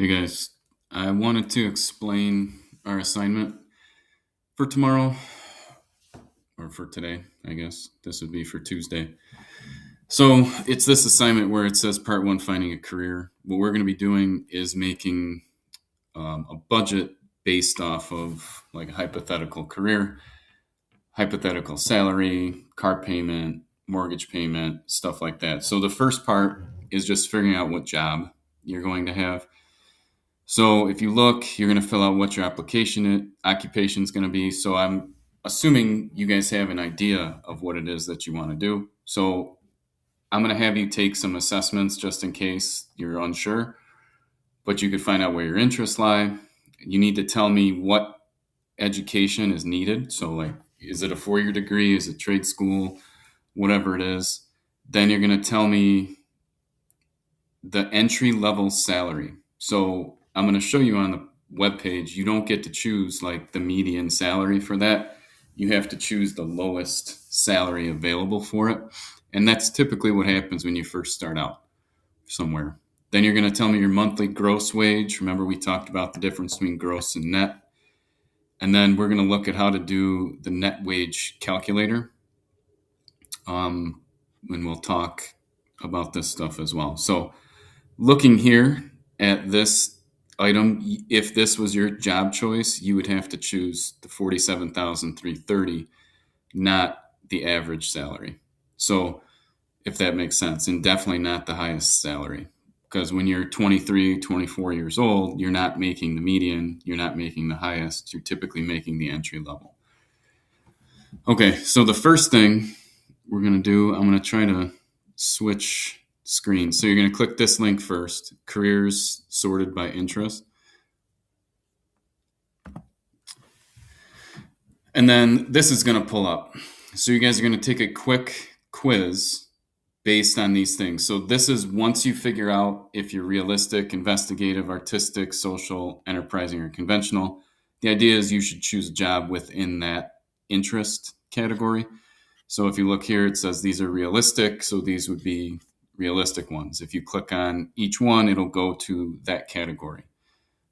Hey guys, I wanted to explain our assignment for tomorrow, or for today, I guess. This would be for Tuesday. So it's this assignment where it says part one, finding a career. What we're going to be doing is making a budget based off of like a hypothetical career, hypothetical salary, car payment, mortgage payment, stuff like that. So the first part is just figuring out what job you're going to have. So if you look, you're going to fill out what your occupation is going to be. So I'm assuming you guys have an idea of what it is that you want to do. So I'm going to have you take some assessments just in case you're unsure, but you could find out where your interests lie. You need to tell me what education is needed. So like, is it a 4-year degree? Is it trade school? Whatever it is. Then you're going to tell me the entry level salary. So I'm going to show you on the webpage, you don't get to choose like the median salary for that. You have to choose the lowest salary available for it. And that's typically what happens when you first start out somewhere. Then you're going to tell me your monthly gross wage. Remember, we talked about the difference between gross and net. And then we're going to look at how to do the net wage calculator. And we'll talk about this stuff as well. So looking here at this item, if this was your job choice, you would have to choose the $47,330, not the average salary. So if that makes sense, and definitely not the highest salary. Because when you're 23, 24 years old, you're not making the median, you're not making the highest, you're typically making the entry level. Okay, so the first thing we're going to do, I'm going to try to switch screens. So you're going to click this link first, careers sorted by interest. And then this is going to pull up. So you guys are going to take a quick quiz based on these things. So this is once you figure out if you're realistic, investigative, artistic, social, enterprising, or conventional. The idea is you should choose a job within that interest category. So if you look here, it says these are realistic. So these would be realistic ones. If you click on each one, it'll go to that category,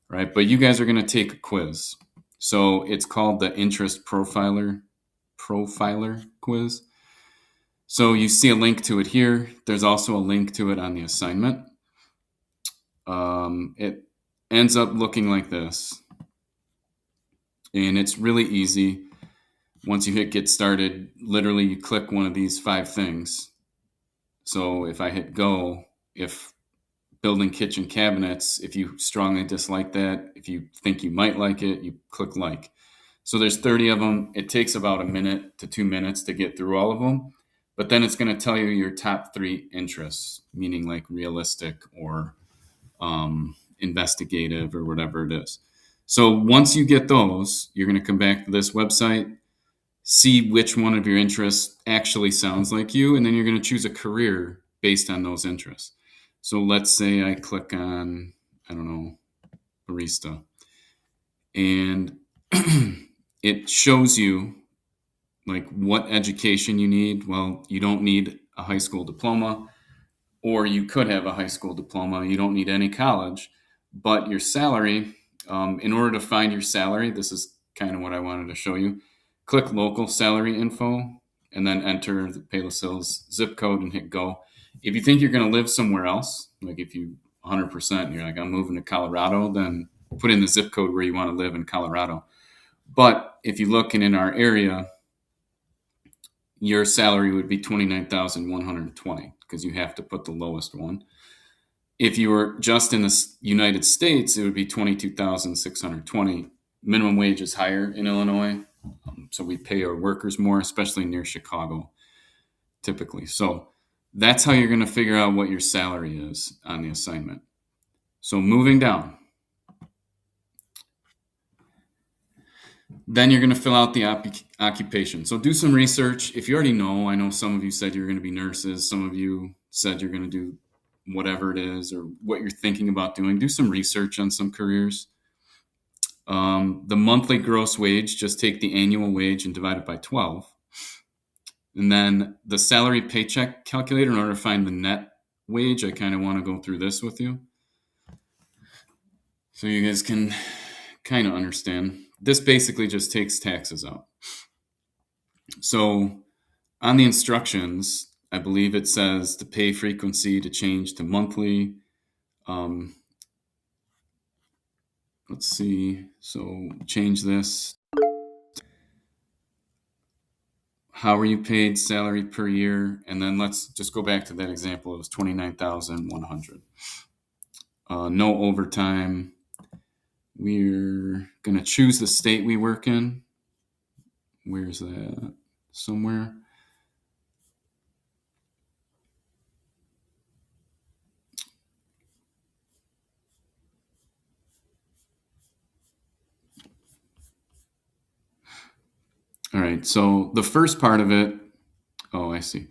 right? But you guys are going to take a quiz. So it's called the Interest Profiler quiz. So you see a link to it here. There's also a link to it on the assignment. It ends up looking like this. And it's really easy. Once you hit get started, literally you click one of these 5 things. So if I hit go, if building kitchen cabinets, if you strongly dislike that, if you think you might like it, you click like. So there's 30 of them. It takes about 1 minute to 2 minutes to get through all of them. But then it's going to tell you your top 3 interests, meaning like realistic or investigative or whatever it is. So once you get those, you're going to come back to this website, see which one of your interests actually sounds like you, and then you're going to choose a career based on those interests. So let's say I click on, I don't know, barista, and it shows you like what education you need. Well, you don't need a high school diploma, or you could have a high school diploma. You don't need any college, but your salary, in order to find your salary, this is kind of what I wanted to show you. Click local salary info and then enter the Palos Hills zip code and hit go. If you think you're going to live somewhere else, like if you 100%, you're like, I'm moving to Colorado, then put in the zip code where you want to live in Colorado. But if you look in our area, your salary would be $29,120 because you have to put the lowest one. If you were just in the United States, it would be $22,620. Minimum wage is higher in Illinois, so we pay our workers more, especially near Chicago, typically. So that's how you're going to figure out what your salary is on the assignment. So moving down. Then you're going to fill out the occupation. So do some research. If you already know, I know some of you said you're going to be nurses. Some of you said you're going to do whatever it is or what you're thinking about doing. Do some research on some careers. The monthly gross wage, just take the annual wage and divide it by 12. And then the salary paycheck calculator, in order to find the net wage, I kind of want to go through this with you. So you guys can kind of understand. This basically just takes taxes out. So on the instructions, I believe it says the pay frequency to change to monthly. Let's see. So change this. How are you paid salary per year? And then let's just go back to that example. It was 29,100. No overtime. We're going to choose the state we work in. Where's that? Somewhere. All right. So the first part of it, oh, I see.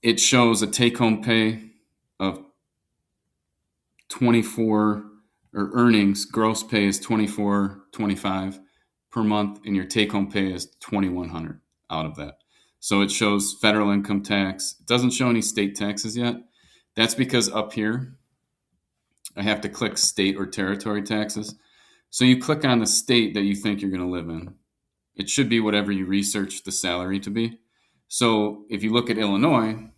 It shows a take-home pay of 24, or earnings, gross pay is 24.25 per month, and your take-home pay is 2,100 out of that. So it shows federal income tax. It doesn't show any state taxes yet. That's because up here, I have to click state or territory taxes. So you click on the state that you think you're going to live in. It should be whatever you research the salary to be. So if you look at Illinois,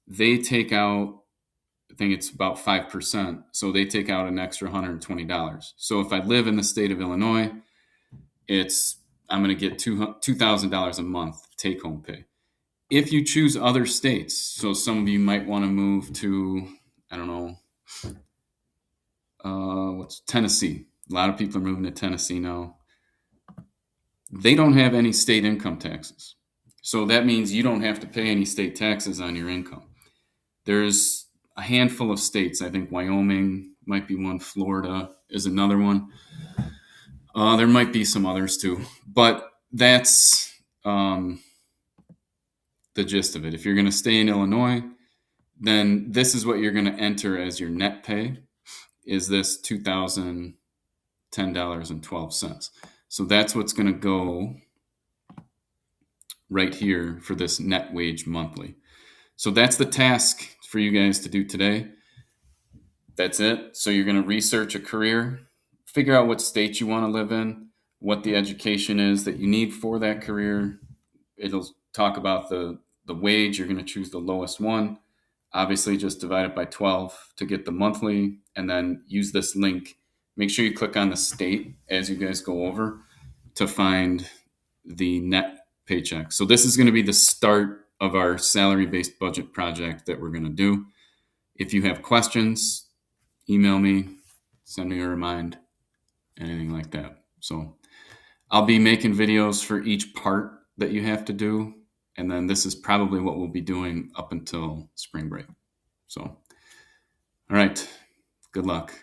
they take out, I think it's about 5%. So they take out an extra $120. So if I live in the state of Illinois, I'm going to get $2,000 a month take home pay. If you choose other states, so some of you might want to move to, I don't know, what's Tennessee. A lot of people are moving to Tennessee now. They don't have any state income taxes. So that means you don't have to pay any state taxes on your income. There's a handful of states. I think Wyoming might be one. Florida is another one. There might be some others too. But that's the gist of it. If you're going to stay in Illinois, then this is what you're going to enter as your net pay, is this $2,010.12. So that's what's going to go right here for this net wage monthly. So that's the task for you guys to do today. That's it. So you're going to research a career, figure out what state you want to live in, what the education is that you need for that career. It'll talk about the wage. You're going to choose the lowest one. Obviously, just divide it by 12 to get the monthly, and then use this link. Make sure you click on the state as you guys go over to find the net paycheck. So this is going to be the start of our salary-based budget project that we're going to do. If you have questions, email me, send me a remind, anything like that. So I'll be making videos for each part that you have to do. And then this is probably what we'll be doing up until spring break. So, all right, good luck.